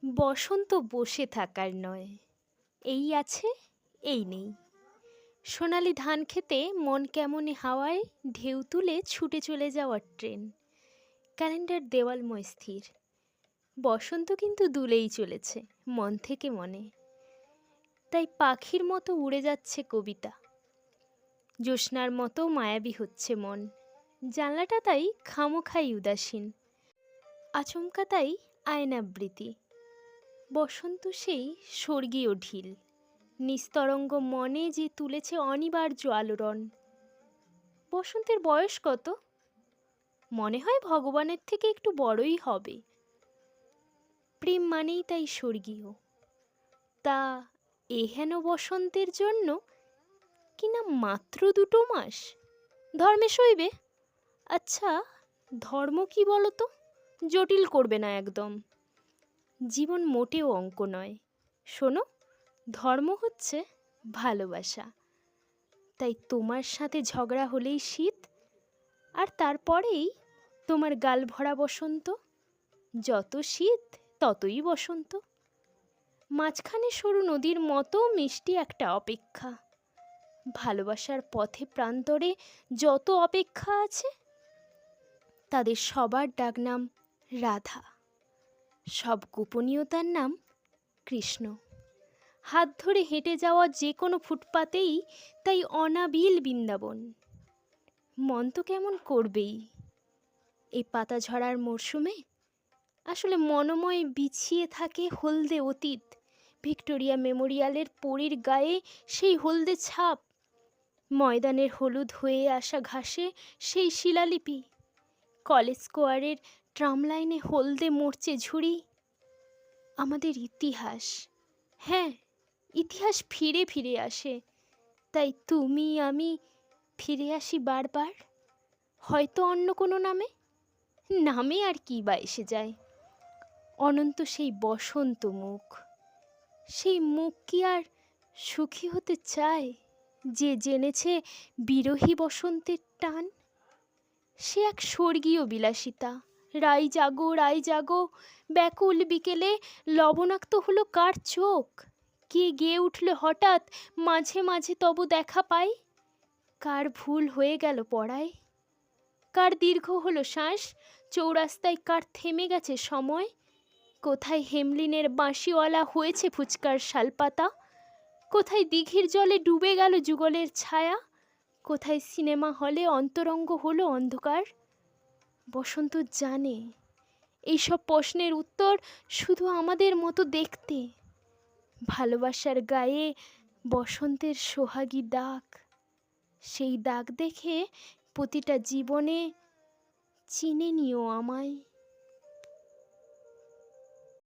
বসন্ত বসে থাকার নয়, এই আছে এই নেই। সোনালি ধান খেতে মন কেমনে হাওয়ায় ঢেউ তুলে ছুটে চলে যাওয়ার ট্রেন। ক্যালেন্ডার দেওয়ালময় স্থির, বসন্ত কিন্তু দুলেই চলেছে মন থেকে মনে। তাই পাখির মতো উড়ে যাচ্ছে কবিতা, জ্যোৎস্নার মতো মায়াবী হচ্ছে মন। জানলাটা তাই খামোখাই উদাসীন, আচমকা তাই আয়নাবৃতি। বসন্ত সেই স্বর্গীয় ঢিল, নিস্তরঙ্গ মনে যে তুলেছে অনিবার্য আলোড়ন। বসন্তের বয়স কত? মনে হয় ভগবানের থেকে একটু বড়ই হবে। প্রেম মানেই তাই স্বর্গীয়, তা এহেন বসন্তের জন্য কিনা মাত্র 2 মাস। ধর্মে সইবে? আচ্ছা, ধর্ম কি বলো তো? জটিল করবে না একদম। জীবন মোটেও অঙ্ক নয়। শোনো, ধর্ম হচ্ছে ভালোবাসা। তাই তোমার সাথে ঝগড়া হলেই শীত, আর তারপরেই তোমার গাল ভরা বসন্ত। যত শীত ততই বসন্ত। মাঝখানে সরু নদীর মতো মিষ্টি একটা অপেক্ষা। ভালোবাসার পথে প্রান্তরে যত অপেক্ষা আছে, তাদের সবার ডাকনাম রাধা, সব গোপনীয়তার নাম কৃষ্ণ। হাত ধরে হেঁটে যাওয়া যে কোনো ফুটপাতেই তাই অনাবিল বৃন্দাবন। মন তো কেমন করবেই এই পাতা ঝরার মরশুমে। আসলে মনময় বিছিয়ে থাকে হলদে অতীত, ভিক্টোরিয়া মেমোরিয়ালের পরীর গায়ে সেই হলদে ছাপ, ময়দানের হলুদ হয়ে আসা ঘাসে সেই শিলালিপি, কলেজ স্কোয়ারের ট্রাম লাইনে হলদে মরচে ঝুড়ি। আমাদের ইতিহাস, হ্যাঁ, ইতিহাস ফিরে ফিরে আসে। তাই তুমি আমি ফিরে আসি বারবার, হয়তো অন্য কোনো নামে। নামে আর কি বা এসে যায়। অনন্ত সেই বসন্ত মুখ, সেই মুখ কি আর সুখী হতে চায় যে জেনেছে বিরহী বসন্তের টান? সে এক স্বর্গীয় বিলাসিতা। রাই জাগো রাই জাগো, ব্যাকুল বিকেলে লবণাক্ত হলো কার চোখ? কে গেয়ে উঠল হঠাৎ মাঝে মাঝে তবু দেখা পাই? কার ভুল হয়ে গেল পড়ায়? কার দীর্ঘ হলো শ্বাস চৌরাস্তায়? কার থেমে গেছে সময়? কোথায় হেমলিনের বাঁশিওয়ালা হয়েছে ফুচকার শালপাতা? কোথায় দিঘির জলে ডুবে গেল যুগলের ছায়া? কোথায় সিনেমা হলে অন্তরঙ্গ হলো অন্ধকার? বসন্ত জানে এইসব প্রশ্নের উত্তর শুধু আমাদের মতো দেখতে। ভালোবাসার গায়ে বসন্তের সোহাগী দাগ, সেই দাগ দেখে প্রতিটা জীবনে চিনে নিও আমায়।